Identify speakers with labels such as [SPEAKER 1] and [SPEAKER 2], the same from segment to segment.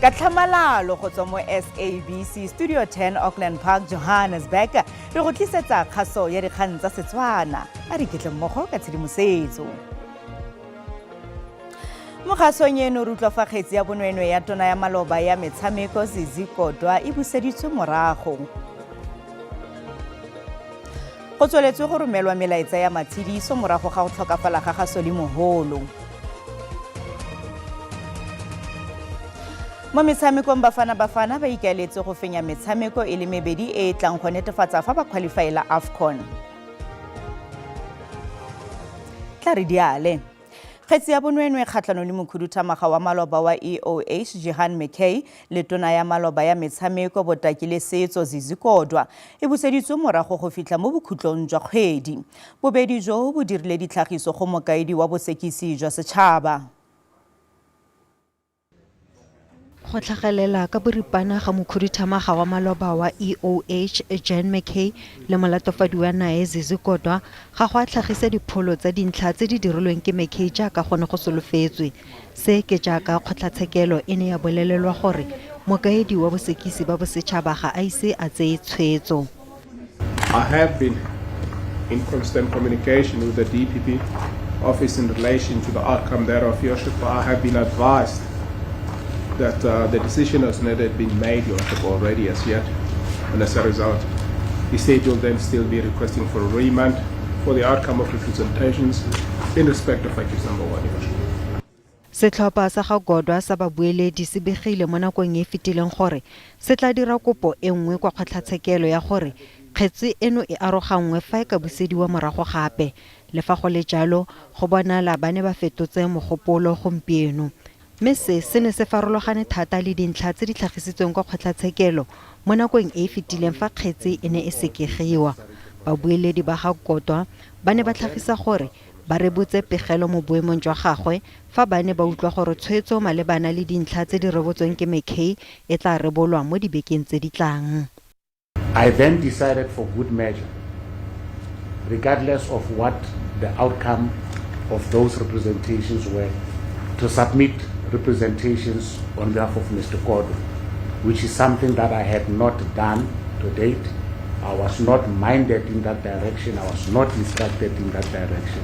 [SPEAKER 1] Ka tlhamalalo go tswa mo SABC Studio 10 Auckland Park, Johannesburg, re go tlisetsa kgaso ya dikgang tsa Setswana. A re ketle mmogo ka tshedimosetso. Mo kgasong eno re utlwa fa kgetsi ya bonweenwee ya tona ya maloba ya metshameko Kodwa e buseditswe morago. Go tsweletswe go romelwa melaetsa ya matshidiso morago ga go tlhokafala ga gaso le Moholo. Mo metshamekong Bafana ba ikaeletse go fenya metshameko e le mebedi e tlang go netefatsa fa ba qualifiela AFCON. Tla re diale. Kgetsi ya bonweenwee kgatlhanong le mokhuduthamaga wa maloba wa EOH Johan McKay le tona ya maloba ya metshameko Botaki le Setso Kodwa e buseditswe morago go fitlha mo bokhutlong jwa kgwedi. Bobedi jo bo dirile ditlhagiso go mokaedi wa bosekisi jwa setšhaba.
[SPEAKER 2] Go tlhagelela ka boripana ga mokhuduthamaga wa maloba wa EOH Johan McKay le molatofadi wa nae Kodwa ga go a tlhagisa dipholo tsa dintlha tse di dirilweng ke McKay jaaka go ne go solofetswe. Se ke jaaka kgotlatshekelo e ne ya bolelelwa gore mokaedi wa bosekisi ba bosetšhaba ga a ise a tseye tshwetso.
[SPEAKER 3] I have been in constant communication with the DPP office in relation to the outcome thereof. Your Worship, I have been advised that the decision has not been made, Your Worship, already as yet, and as a result, the state will then still be requesting for a remand for the outcome of representations in respect of accused number 1, Your Worship.
[SPEAKER 2] Setlhopha sa ga Kodwa sa babueledi se begile mo nakong e fetileng gore se tla dira kopo e nngwe kwa kgotlatshekelo ya gore kgetsi eno e aroganngwe fa e ka busediwa morago gape. Le fa go le jalo go bonala ba ne ba fetotse mogopolo gompieno. Mme se ne se farologane thata le dintlha tse di tlhagisitsweng kwa kgotlatshekelo mo nakong e e fetileng fa kgetsi e ne e sekegiwa. Babueledi ba ga Kodwa ba ne ba tlhagisa gore ba rebotse pegelo mo boemong jwa gagwe fa ba ne ba utlwa gore tshwetso malebana le dintlha tse di rebotsweng ke McKay e tla rebolwa mo dibekeng tse di tlang.
[SPEAKER 4] I then decided for good measure, regardless of what the outcome of those representations were, to submit representations on behalf of Mr. Kodwa, which is something that I had not done to date. I was not minded in that direction. I was not instructed in that direction.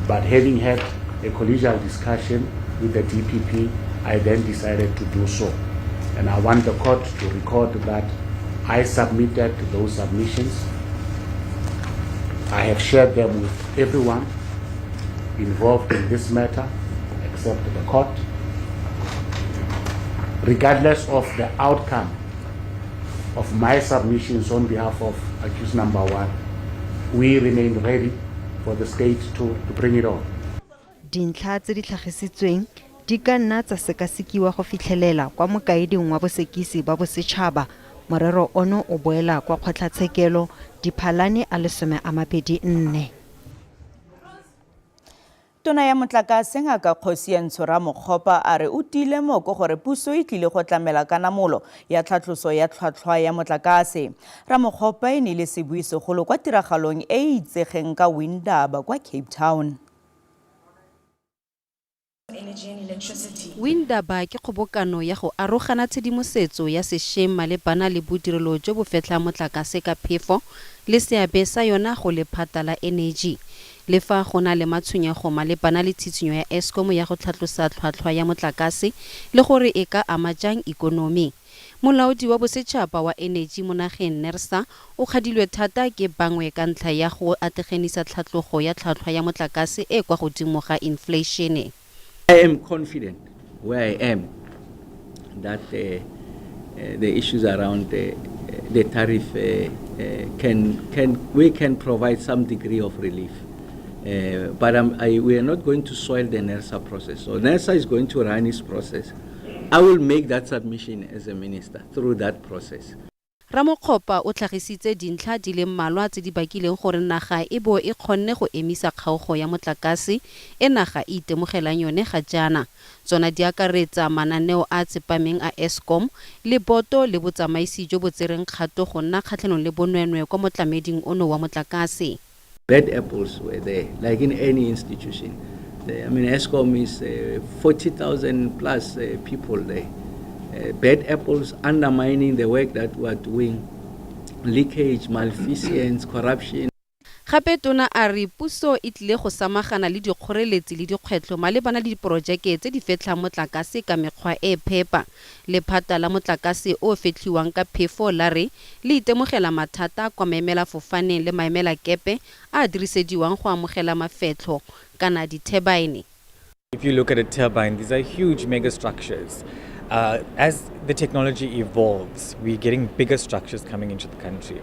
[SPEAKER 4] But having had a collegial discussion with the DPP, I then decided to do so. And I want the court to record that I submitted those submissions. I have shared them with everyone involved in this matter, except the court. Regardless of the outcome of my submissions on behalf of accused number 1, we remain ready for the state to bring it on.
[SPEAKER 2] Dintlha tse di tlhagisitsweng di ka nna tsa sekasekiwa go fitlhelela kwa mokaeding wa bosekisi ba bosetšhaba. Morero ono o boela kwa kgotlatshekelo Diphalane a 24.
[SPEAKER 1] Tona ya motlakase Ngaka Kgosientsho Ramokgopa a re o tile moko gore puso e tlile go tlamela ka namolo ya tlhatloso ya tlhwatlhwa ya motlakase. Ramokgopa e ne le sebui segolo kwa tiragalong e e itsegeng ka Ditaba kwa Cape Town.
[SPEAKER 5] Ditaba ke kgobokano ya go arogana tshedimosetso ya sešweng malebana le bodirelo jo bo fetla motlakase ka phefo le seabe sa yona go lephata la energy. Le fa go na le matshwenyego malebana le tshitshinyo ya Eskom ya go tlhatlosa tlhwatlhwa ya motlakase le gore e ka ama jang ikonomi. Molaodi wa bosetšhaba wa energy mo nageng NERSA o kgadilwe thata ke bangwe ka ntlha ya go ategenisa tlhatlogo ya tlhwatlhwa ya motlakase e kwa godimo ga inflation.
[SPEAKER 6] I am confident where I am that the issues around the tariff we can provide some degree of relief. But we are not going to soil the NERSA process. So NERSA is going to run its process. I will make that submission as a minister through that process.
[SPEAKER 5] Ramokgopa o tlhagisitse dintlha di le mmalwa tse di bakileng gore naga e bo e kgonne go emisa kgaogo ya motlakase e naga e itemogelang yone ga jaana. Tsona di akaretsa mananeo a tsepameng a Eskom le boto le botsamaisi jo bo tsereng kgato go nna kgatlhanong le bonweenwee kwa motlameding ono wa motlakase.
[SPEAKER 6] Bad apples were there, like in any institution. I mean, Eskom is 40,000 plus people there. bad apples undermining the work that we are doing, leakage, malfeasance, corruption.
[SPEAKER 5] Gape tona a re puso e tlile go samagana le dikgoreletsi le dikgwetlho malebana le diporojeke tse di fetlang motlakase ka mekgwa e phepa. Lephata la motlakase o fetlhiwang ka phefo la re le itemogela mathata kwa maemela fofaneng le maemela kepe a dirisediwang go amogela mafetlho kana diturbine.
[SPEAKER 7] If you look at a turbine, these are huge mega structures. As the technology evolves, we're getting bigger structures coming into the country.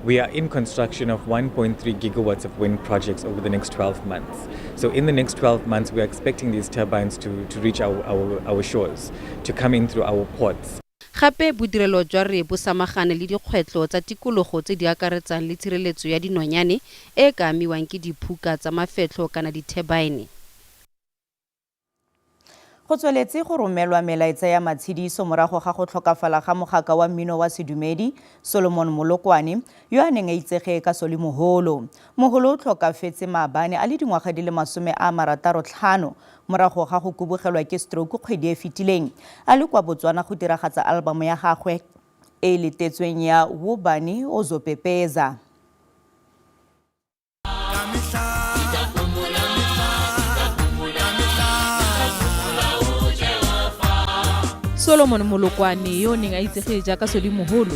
[SPEAKER 7] We are in construction of 1.3 gigawatts of wind projects over the next 12 months. So in the next 12 months, we are expecting these turbines to reach our shores, to come in through our ports.
[SPEAKER 5] Gape bodirelo jwa re bo samagane le dikgwetlho tsa tikologo tse di akaretsang le tshireletso ya dinonyane e ka amiwang ke diphuka tsa mafetlho kana diturbine.
[SPEAKER 1] Go tsweletse go romelwa melaetsa ya matshediso morago ga go tlhokafala ga mogaka wa mmino wa sedumedi Solomon Molokwane yo a neng a itsege ka Soli Moholo. Moholo o tlhokafetse maabane a le dingwaga di le 65 morago ga go kubogelwa ke stroke kgwedi e fetileng. A le kwa Botswana go diragatsa album ya gagwe e letetsweng ya Wobani Ozopepeza.
[SPEAKER 8] Solomon Molokwane yo neng a itsege jaaka Soli Moholo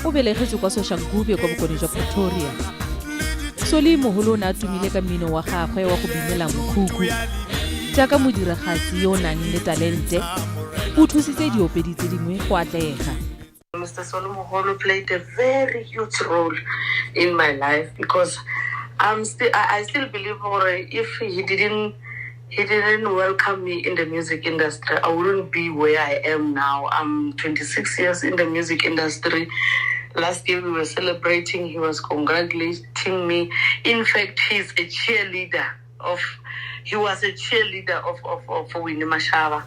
[SPEAKER 8] o belegetswe kwa Soshanguve kwa bokone jwa Pretoria. Soli Moholo na tumile ka mmino wa gagwe wa go binela mokhukhu. Jaaka modiragatsi yo nang le talente, o thusitse diopedi tse dingwe go atlega.
[SPEAKER 9] Mr. Soli Moholo played a very huge role in my life because I still believe if he didn't welcome me in the music industry, I wouldn't be where I am now. I'm 26 years in the music industry. Last year we were celebrating, he was congratulating me. In fact, he was a cheerleader of Winnie Mashaba.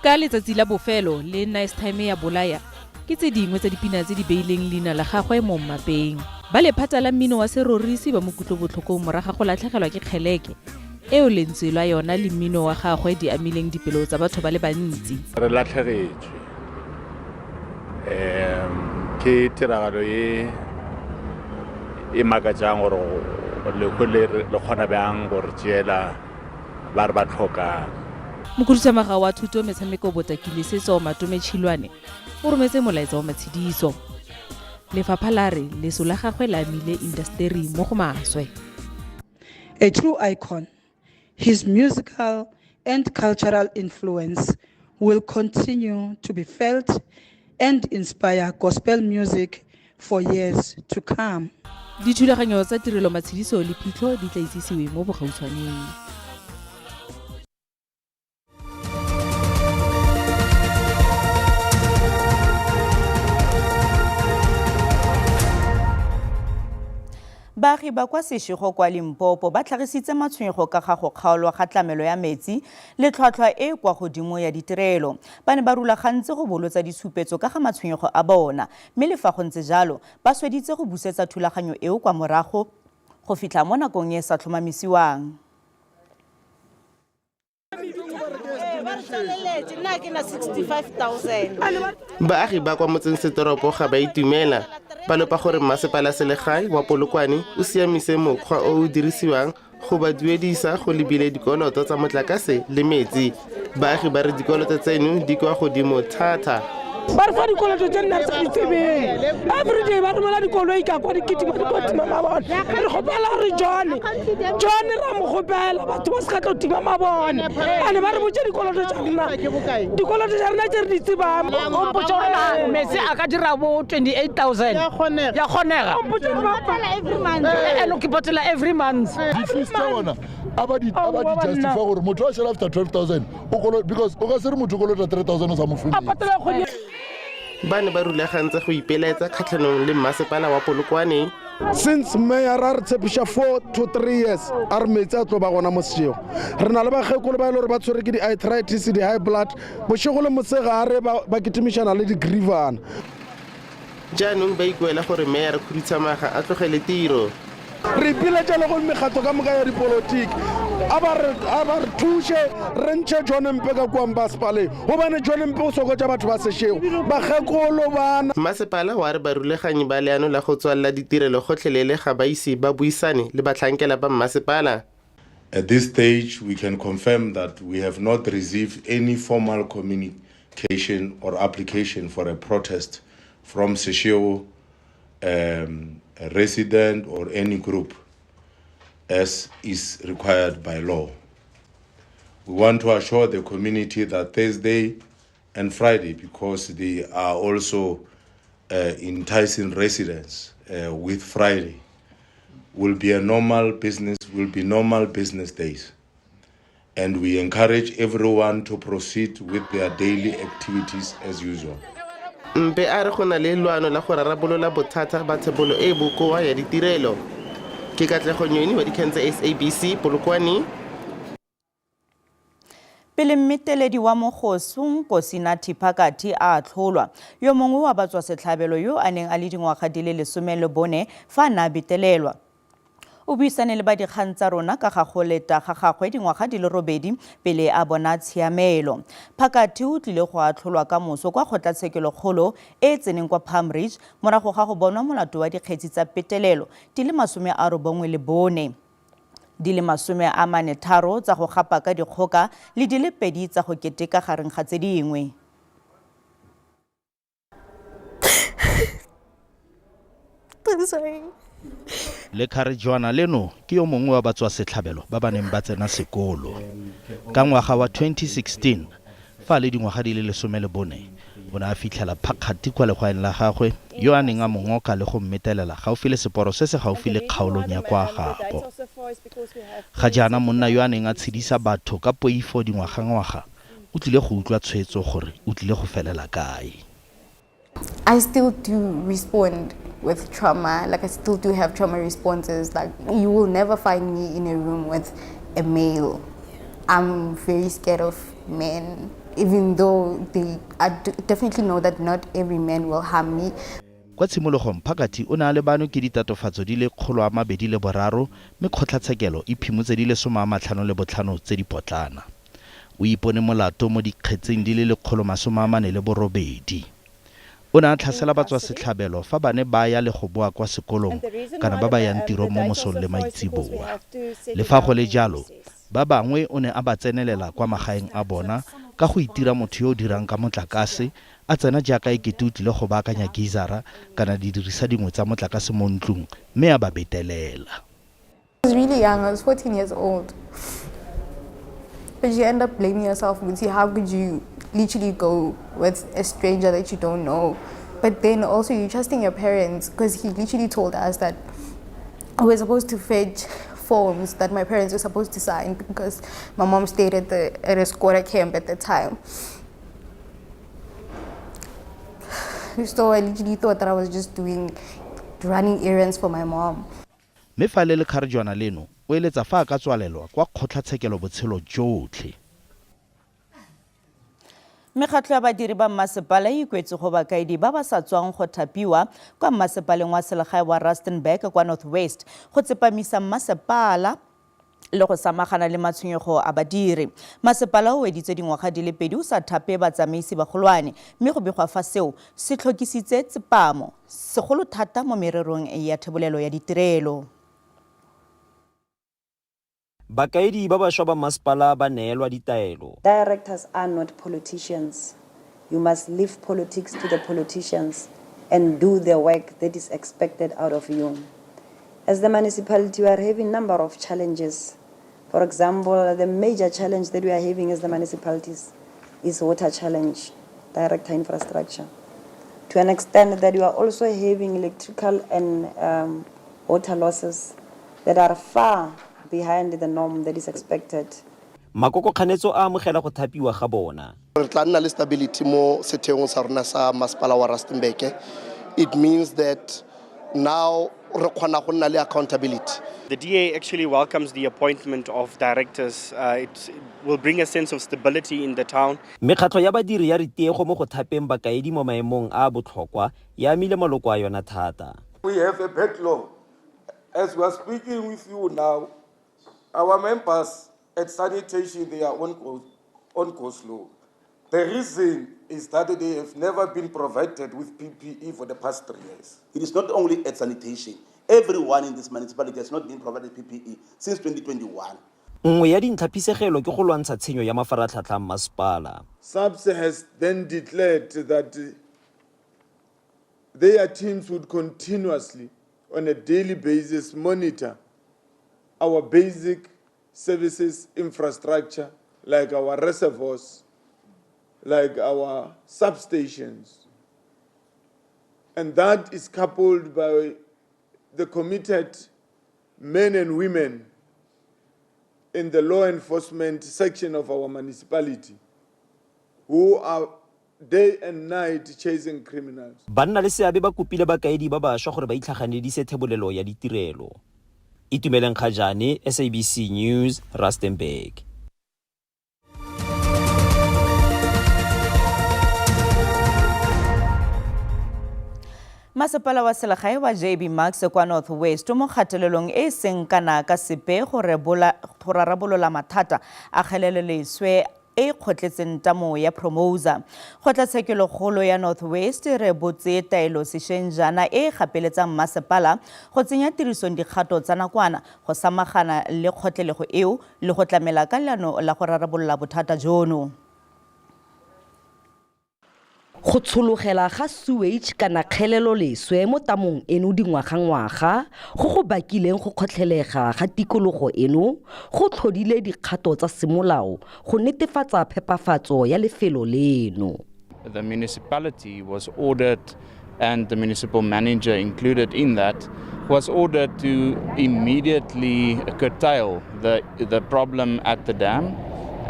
[SPEAKER 8] Ka letsatsi la bofelo le Nice Time ya bolaya ke tse dingwe tsa dipina tse di beileng leina la gagwe mo mmapeng. Ba lephata la mmino wa serorisi ba mokutlobotlhoko moraga go latlhegelwa ke kgeleke eo lentswe la yona le mmino wa gagwe di amileng dipelo tsa batho ba le bantsi.
[SPEAKER 4] Re latlhegetswe ke tiragalo e makatsang gore le kgona bjang gore tšeela ba re ba tlhokang.
[SPEAKER 8] Mokhuduthamaga wa thuto metshameko botakile setso Matome Tshilwane o rometse molaetsa wa matshediso. Lefapha la re leso la gagwe la amile industry mo go maswe.
[SPEAKER 10] A true icon, his musical and cultural influence will continue to be felt and inspire gospel music for years to come.
[SPEAKER 8] Dithulaganyo tsa tirelo matshediso le phitlho di tla itsisiwe mo bogautshwaneng.
[SPEAKER 1] Baagi ba kwa Seshego kwa Limpopo ba tlhagisitse matshwenyego ka ga go kgaolwa ga tlamelo ya metsi le tlhwatlhwa e kwa godimo ya ditirelo. Ba ne ba rulagantse go bolotsa ditshupetso ka ga matshwenyego a bona, mme le fa go ntse jalo ba sweditse go busetsa thulaganyo eo kwa morago go fitlha mo nakong e sa tlhomamisiwang.
[SPEAKER 11] Baagi ba kwa motsesetoropo ga ba itumela ba lopa gore masepala selegae wa Polokwane o siamise mokgwa o o dirisiwang go ba duedisa go lebile dikoloto tsa motlakase le metsi. Baagi ba re dikoloto tseno di kwa godimo thata.
[SPEAKER 12] Ba re fa dikoloto tse nna sa ditsebeng everyday ba romela dikoloi ka kwa dikitima dipotima mabone re gopela re John ra mo gopela batho ba se ka tlo tima mabone ane ba re botse dikoloto tsa rena tse re di tsebang o mpotsa gore metsi a ka dira bo 28,000 ya kgonega ke patela every month
[SPEAKER 13] aba di justify gore motho a shela after 12,000 because o ka se re motho kolota 3,000 o sa mo fumile.
[SPEAKER 11] Ba ne ba rulagantse go ipeletsa kgatlhanong le masepala wa Polokwane.
[SPEAKER 13] Since mayor re tshepisha 4 to 3 years a re metsi a tlo ba gona mo Seshego re na le bagekolo ba ile gore ba tshwere ke di-arthritis di-high blood Bošego le Mosegare ba ketimishana le di-grivana.
[SPEAKER 11] Jaanong ba ikuela gore mayor Khuduthamaga a tlogele tiro.
[SPEAKER 13] Re ipeletša le go mekgatlo ka moka ya dipolotiki a ba re thushe re ntshe John Mpe ka kwa masepaleng gobane John Mpe o sokotsa batho ba sešeo bagekolo bana.
[SPEAKER 11] Masepala wa re baruleganyi ba leano la go tswalela ditirelo gotlhelele ga ba ise ba buisane le batlhankela ba masepala.
[SPEAKER 14] At this stage, we can confirm that we have not received any formal communication or application for a protest from Seshego, a resident or any group, as is required by law. We want to assure the community that Thursday and Friday, because they are also enticing residents with Friday, will be normal business days. And we encourage everyone to proceed with their daily activities as usual.
[SPEAKER 11] Mpe a re go na le lwano la go rarabolola bothata ba thebolo e bokoa ya ditirelo. Ke Katlego Nyoni wa Dikgang tsa SABC Polokwane.
[SPEAKER 1] Pele mmeteledi wa Mogoso Nkosinathi Phakathi a tlholwa yo mongwe wa batswa setlhabelo yo a neng a le dingwaga di le 14 fa na betelelwa. O buisane le ba dikgang tsa rona ka ga go leta ga gagwe dingwaga di le 8 pele a bona tshiamelo. Phakathi o tlile go atlholwa ka moso kwa kgotlatshekelo kgolo e tseneng kwa Palm Ridge morago ga go bonwa molato wa dikgetsi tsa petelelo di le 94 di le 43 tsa go gapa ka dikgoka le di le 2 tsa go keteka gareng ga tse dingwe.
[SPEAKER 15] I'm sorry.
[SPEAKER 16] Le kharijwana leno ke yo mongwe wa batswa setlhabelo ba baneng ba tsena sekolo ka ngwaga wa 2016 fa le dingwaga di le 14 bona a fitlhela Phakathi kwa legwaeng la gagwe yo a neng a mongoka le go mmetelela gaufi le seporo se se gaufi le kgaolong ya kwa gabo. Ga jaana monna yo a neng a tshedisa batho ka poifo dingwaga o tlile go utlwa tshwetso gore o tlile go felela kae.
[SPEAKER 15] I still do respond with trauma. Like I still do have trauma responses. Like you will never find me in a room with a male. I'm very scared of men, even though I definitely know that not every man will harm me.
[SPEAKER 16] Kwa tshimologong Phakathi o ne a lebano ke ditatofatso di le 203 mme kgotlatshekelo e phimotse di le 55 tse di potlana. O ipone molato mo dikgetseng di le 148. O ne a tlhasela batswa setlhabelo fa bane ba ya le go boa kwa sekolong kana ba ba yang tiro mo mosong le maitsiboa. Le fa go le jalo, ba bangwe o ne a ba tsenelela kwa magaeng a bona ka go itira motho yo dirang ka motlakase a tsena jaaka ekete o tlile go baakanya gizara kana di dirisa dingwe tsa motlakase mo ntlong mme a ba betelela.
[SPEAKER 15] I was really young. I was 14 years old. But you end up blaming yourself. How could you literally go with a stranger that you don't know? But then also you're trusting your parents, because he literally told us that we're supposed to fetch forms that my parents were supposed to sign because my mom stayed at a squatter camp at the time. So I literally thought that I was just running errands for my mom.
[SPEAKER 16] Me fa le kharijwana leno o eletsa fa ka tswalelwa kwa kgotlatshekelo botshelo jotlhe.
[SPEAKER 1] Mekgatlho ya badiri ba masepala e ikwetse go bakaedi ba ba sa tswang go thapiwa kwa masepaleng wa selegae wa Rustenburg kwa Northwest go tsepamisa masepala le go samagana le matshwenyego a badiri. Masepala o editse dingwaga di le 2 o sa thape batsamaisi bagolwane mme go begwa fa seo se tlhokisitse tsepamo segolo thata mo mererong ya thebolelo ya ditirelo.
[SPEAKER 17] Bakaedi ba bašwa ba masepala ba neelwa ditaelo.
[SPEAKER 18] Directors are not politicians. You must leave politics to the politicians and do the work that is expected out of you. As the municipality, we are having a number of challenges. For example, the major challenge that we are having as the municipalities is water challenge, direct infrastructure. To an extent that we are also having electrical and water losses that are far behind the norm that is expected.
[SPEAKER 17] Makoko kganetso a amogela go thapiwa ga bona.
[SPEAKER 13] Re tla nna le stability mo setheong sa rona sa masepala wa Rustenburg. It means that now re kgona go nna le accountability.
[SPEAKER 19] The DA actually welcomes the appointment of directors. It will bring a sense of stability in the town.
[SPEAKER 17] Mekgatlho ya badiri ya ritiego mo go thapeng bakaedi mo maemong a botlhokwa ya amile maloko a yona thata.
[SPEAKER 20] We have a backlog. As we are speaking with you now, our members at sanitation, they are on go slow. The reason is that they have never been provided with PPE for the past 3 years.
[SPEAKER 21] It is not only at sanitation. Everyone in this municipality has not been provided PPE since 2021.
[SPEAKER 17] Nngwe ya dintlhapisegelo ke go lwantsha tshenyo ya mafaratlhatlha a masepala.
[SPEAKER 20] SABC has then declared that their teams would continuously, on a daily basis, monitor our basic services infrastructure, like our reservoirs, like our substations. And that is coupled by the committed men and women in the law enforcement section of our municipality who are day and night chasing criminals.
[SPEAKER 17] Banna le seabe ba kopile bakaedi ba bašwa gore ba itlhaganedise thebolelo ya ditirelo. Itumeleng Khajane, SABC News, Rustenburg.
[SPEAKER 1] Masepala wa selegae wa JB Max kwa North West mo kgatelelong e seng kana ka sepe go rarabolola mathata a kgeleleleswe e kgotletseng tamo ya Promosa. Kgotlatshekelo ya North West re botse taelo seshenjana e gapeletsang masepala go tsenya tirisong dikgato tsa nakwana go samagana le kgotlelego eo le go tlamela ka leano la go rarabolola bothata jono.
[SPEAKER 22] Go tshologela ga sewage kana kgelelo leswe mo tamong eno dingwaga go bakileng go kgotlhelega ga tikologo eno go tlhodile dikgato tsa semolao go netefatsa phepafatso ya lefelo leno.
[SPEAKER 23] The municipality was ordered, and the municipal manager included in that, was ordered to immediately curtail the problem at the dam,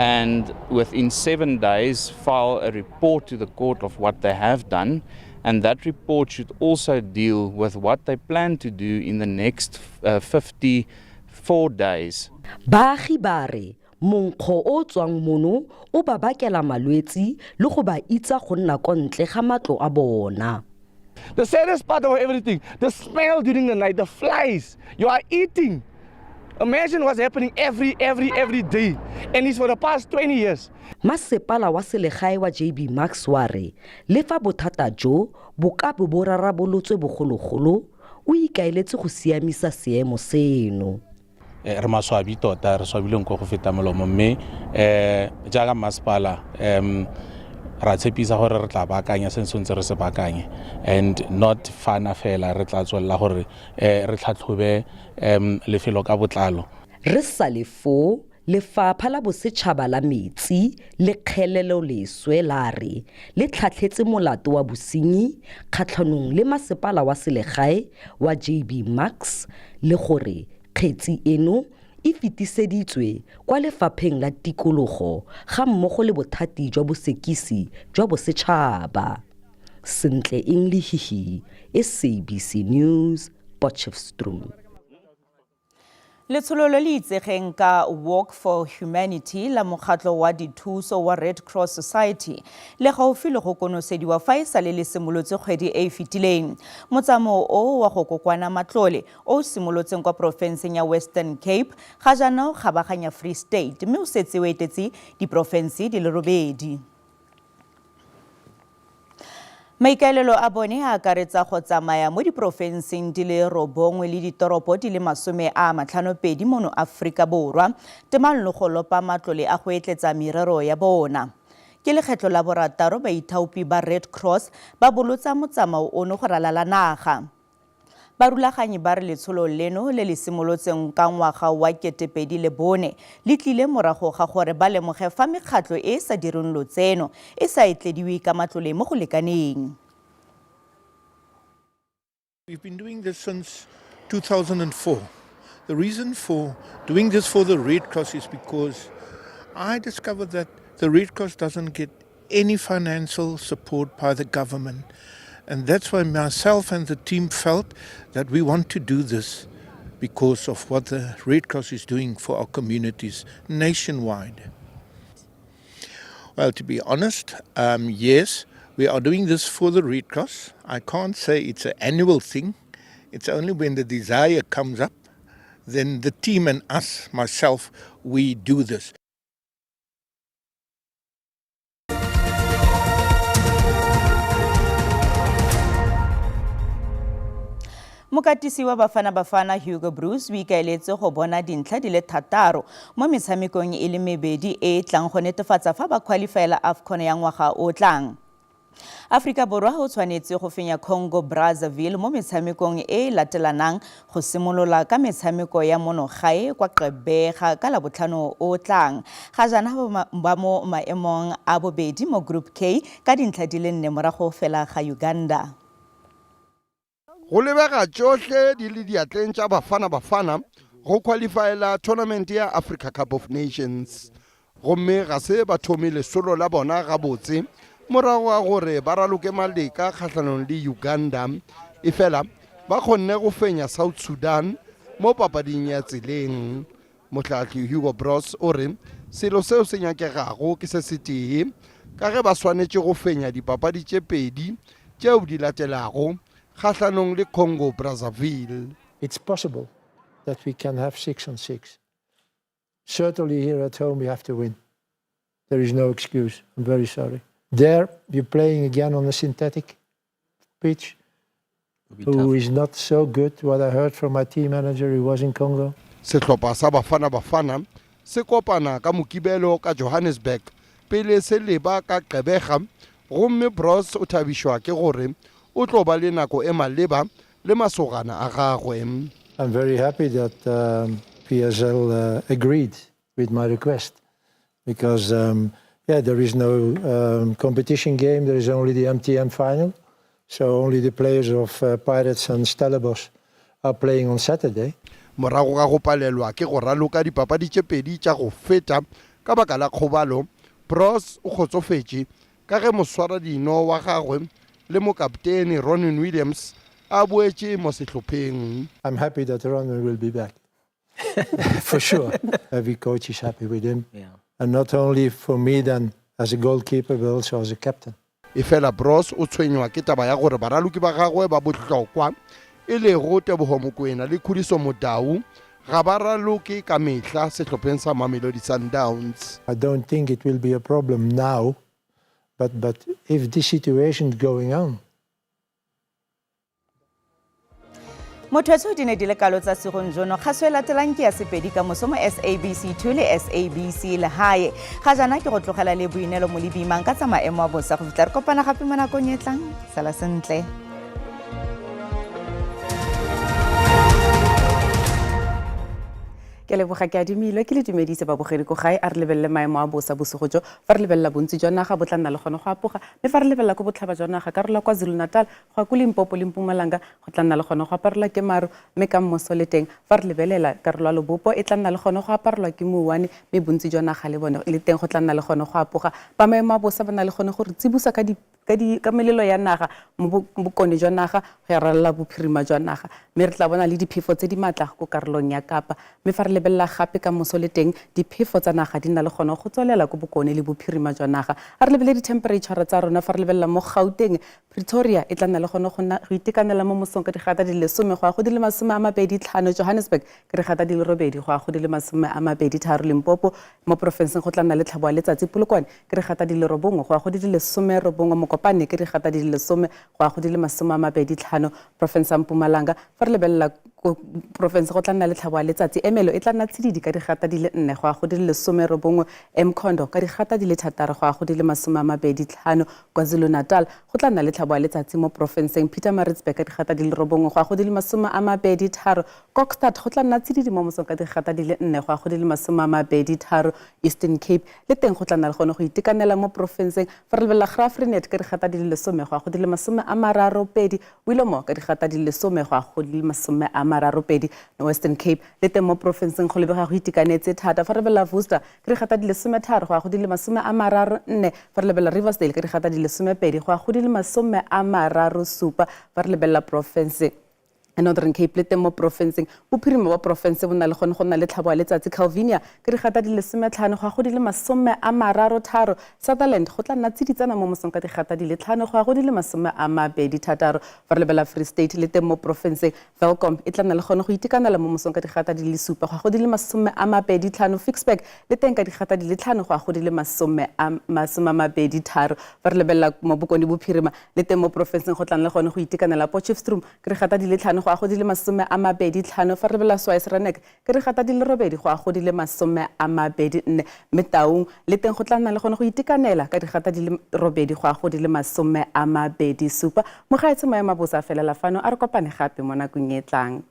[SPEAKER 23] and within 7 days file a report to the court of what they have done, and that report should also deal with what they plan to do in the next 54 days.
[SPEAKER 22] Baagi ba re monkgo o tswang mono o ba bakela malwetsi le go ba itsa go nna kontle ga matlo a bona.
[SPEAKER 24] The saddest part of everything, the smell during the night, the flies. You are eating. Imagine what's happening every day, and it's for the past 20 years.
[SPEAKER 22] Masepala wa selegae wa JB Max wa re le fa bothata jo bo ka bo rarabolotswe bogologolo o ikaeletse go siamisa seemo seno.
[SPEAKER 25] Re maswabi tota re swabileng go feta molomo mme jaaka masepala ra tshepisa gore re tla baakanya sentse re se baakanye, and not fana fela re tla tswella gore re tlhatlhobe lefelo ka botlalo.
[SPEAKER 22] Re sa lefo Lefapha la Bosetšhaba la Metsi le Kgelelo leswe la re le tlhatlhetse molato wa bosenyi kgatlhanong le masepala wa selegae wa JB Max le gore kgetsi eno e fetiseditswe kwa lefapheng la tikologo ga mmogo le bothati jwa bosekisi jwa bosetšhaba. Sentle English, SABC News, Potchefstroom.
[SPEAKER 1] Letsholo le itsegeng ka Walk for Humanity la mokgatlo wa dithuso wa Red Cross Society le gaufi le go konosediwa fa e sale le simolotse kgwedi e fetileng. Motsamo o wa go kokwana matlole o simolotseng kwa profenseng ya Western Cape ga jaana o kgabaganya Free State mme o setse o etetse diprofense di le robedi. Maikaelelo a bone a akaretsa go tsamaya mo diprofenseng di le robongwe le ditoropo di le 52 mono Afrika Borwa temang le go lopa matlole a go etletsa merero ya bona. Ke lekgetlo la borataro baithaopi ba Red Cross ba bolotsa motsamao ono go ralala naga. Barulaganyi ba re letsholo leno le le simolotseng ka ngwaga wa 2004 le tlile morago ga gore ba lemoge fa mekgatlo e sa direng lotseno e sa etlediwe ka matlole mo go lekaneng.
[SPEAKER 26] We've been doing this since 2004. The reason for doing this for the Red Cross is because I discovered that the Red Cross doesn't get any financial support by the government. And that's why myself and the team felt that we want to do this because of what the Red Cross is doing for our communities nationwide. Well, to be honest, yes, we are doing this for the Red Cross. I can't say it's an annual thing. It's only when the desire comes up then the team and us, myself, we do this.
[SPEAKER 1] Mokatisi wa Bafana Hugo Bruce o ikaeletse go bona dintlha di le 3 mo metshamekong e le mebedi e tlang go netefatsa fa ba qualifyela AFCON ya ngwaga o tlang. Afrika Borwa o tshwanetse go fenya Congo Brazzaville mo metshamekong e latelanang go simolola ka metshameko ya monogae kwa Gqeberha ka Labotlhano o tlang. Ga jana ba mo maemong a bobedi mo Group K ka dintlha di le 4 morago fela ga Uganda.
[SPEAKER 13] Go lebega tsohle di le diatleng tsa Bafana go qualifyela tournament ya Africa Cup of Nations. Gomme ga se ba thomile solo la bona ga botse morago a gore ba raloke maleka kgatlhanong le Uganda e fela ba kgonne go fenya South Sudan mo papading ya tseleng. Motlhatlhi Hugo Bruce o re selo seo se nyakegago ke se se tee ka ge ba swanetse go fenya dipapadi tše pedi tšeo di latelago kgatlhanong le Congo Brazzaville.
[SPEAKER 2] It's possible that we can have 6-on-6. Certainly here at home we have to win. There is no excuse. I'm very sorry. There you're playing again on a synthetic pitch, who is not so good. What I heard from my team manager, he was in Congo.
[SPEAKER 13] Setlhopha sa Bafana se kopana ka mokibelo ka Johannesburg pele se leba ka Gqeberha. Gomme Bruce o thabishwa ke gore o tlo ba le nako e maleba le masogana a gagwe.
[SPEAKER 2] I'm very happy that PSL agreed with my request because there is no competition game. There is only the MTN final. So only the players of Pirates and Stellenbosch are playing on Saturday.
[SPEAKER 13] Morago ga go palelwa ke go raloka dipapadi tše pedi tša go feta ka baka la kgobalo, Bruce o kgotsofetše ka ge moswara dino wa gagwe le mokaptene Ronan Williams a boetše mo sehlopheng.
[SPEAKER 2] I'm happy that Ronan will be back. For sure. Every coach is happy with him. Yeah. And not only for me then as a goalkeeper, but also as a captain.
[SPEAKER 13] E fela Bruce o tshwenywa ke taba ya gore baraloki ba gagwe ba bohlokwa e le go Tebogo Mokoena le Khudiso Motau ga ba raloke ka mehla sehlopheng sa Mamelodi Sundowns.
[SPEAKER 2] I don't think it will be a problem now, but if this situation is going on.
[SPEAKER 1] Motho di ne di le kalo tsa segong jono kgaso e latelang ke ya sepedi ka moso mo SABC 2 le SABC le hae ga jana ke go tlogela le boinelo mo lebimang ka tsa maemo a bosa go fitla re kopana gape mo nakong e tlang sala sentle. Ke leboga ke adimilwe ke le dumedise babogedi ko gae a re lebelle maemo a bosa bosigo jo fa re lebella bontsi jwa naga bo tla nna le gone go apoga mme fa re lebella ko botlhaba jwa naga ka re la kwa KwaZulu-Natal go a ko Limpopo le Mpumalanga go tla nna le gone go aparelwa ke maru mme ka mmoso le teng fa re lebelela karolo ya Lobopo e tla nna le gone go aparelwa ke Mouwane mme bontsi jwa naga le bone le teng go tla nna le gone go apoga ba maemo a bosa ba na le gone go re tsibusa ka melelo ya naga mo bokone jwa naga go ya ralala bophirima jwa naga mme re tla bona le diphefo tse di matla go karolong ya Kapa mme fa re lebella gape ka moso le teng diphefo tsa naga di na le gone go tswelela go bokone le bophirima jwa naga a re lebelle di-temperature tsa rona fa re lebella mo Gauteng Pretoria e tla nna le gone go itekanela mo mosong ka digata di le 10 go ya go di le 25 Johannesburg ke digata di le 8 go ya go di le 23 Limpopo mo profenseng go tla nna le tlhabo ya letsatsi Polokwane ke digata di le 9 go ya go di le 19 mo Kopane ke digata di le 10 go ya go di le 25 province ya Mpumalanga fa re lebella province go tla nna le tlhabo ya letsatsi Emelo e tla nna tshididi ka digata di le 4 go ya go di le 19 Mkhondo ka digata di le 6 go ya go di le 25 KwaZulu-Natal go tla nna le tlhabo ya letsatsi mo provinceng Pietermaritzburg ka digata di le 9 go ya go di le 23 Kokstad go tla nna tshididi mo mosong ka digata di le 4 go ya go di le 23 Eastern Cape le teng go tla nna le gone go itekanela mo provinceng fa re lebella Graaff-Reinet ka digata di le 10 go ya go di le 32 Willomo ka digata di le 10 go ya go di le 32 no Western Cape le teng mo provinceng go lebega go itekanetse thata fa re lebella Worcester ka digata di le 13 go ya go di le 34 fa re lebella Riversdale ka digata di le 12 go ya go di le 37 fa re lebella province
[SPEAKER 3] Northern Cape le teng mo profenseng bophirima ba profense bo na le gone go nna le tlhabo ya letsatsi Calvinia ke digata di le 15 go ya go di le 33 Sutherland go tla nna tsiditsana mo mosong ka digata di le 5 go ya go di le 26 fa re lebela Free State le teng mo profenseng Welcome e tla nna le gone go itekanela mo mosong ka digata di le 7 go ya go di le 25 Fixback le teng ka digata di le 5 go ya go di le 23 fa re lebela mo bokone bophirima le teng mo profenseng go tla nna le gone go itekanela Potchefstroom ke digata di le 5 go ya go di le 25 fa re lebela Switzerland ke digata di le 8 go ya go di le 24 mme Taung le teng go tla nna le gone go itekanela ka digata di le 8 go ya go di le 27 mo gaetse maemo a bosa felela fano a re kopane gape mo nakong e tlang.